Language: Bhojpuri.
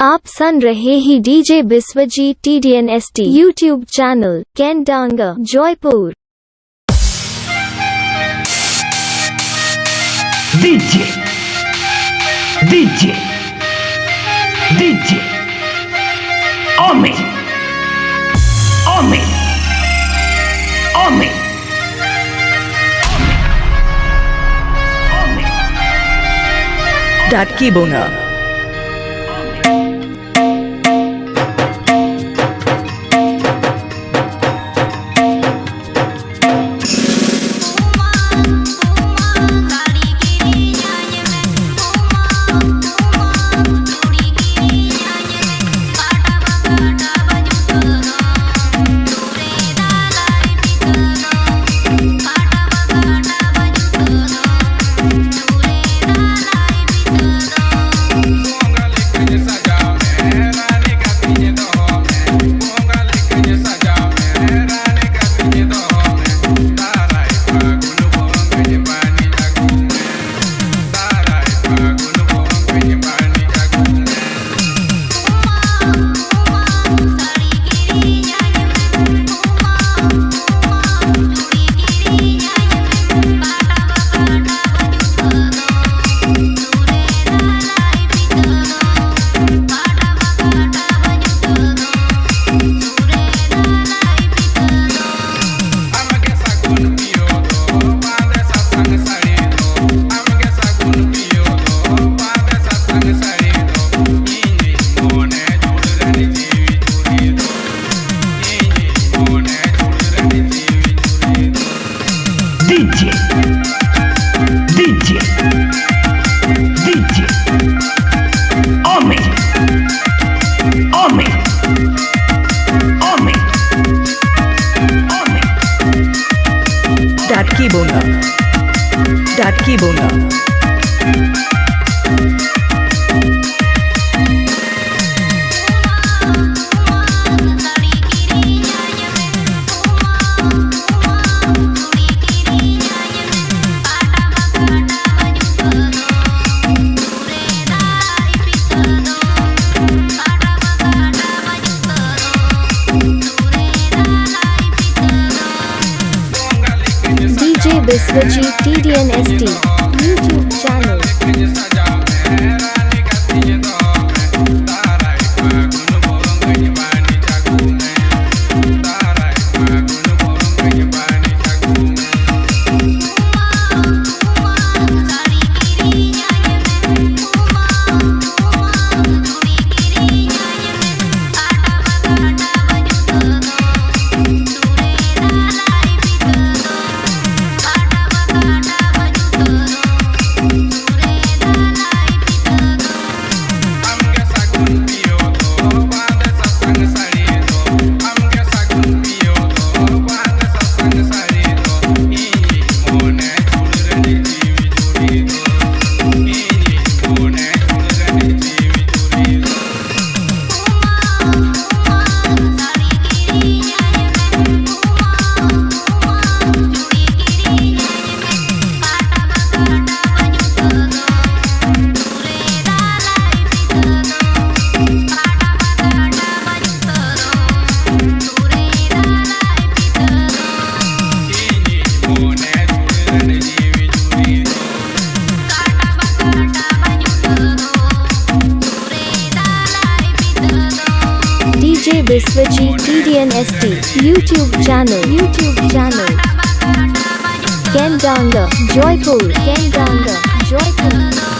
आप सुन रहे ही DJ Biswajit TDNST YouTube channel कैंडांगा जयपुर। डीजे डीजे डीजे ओमे ओमे ओमे डाटकी बोना डीजे डीजे डीजे ओमे ओमे ओमे ओमे डाटकी बोना डाटकी बोना DJ Biswajit TDNST YouTube channel. DJ Biswajit TDNST YouTube channel कैंडांगा जयपुर कैंडांगा जयपुर।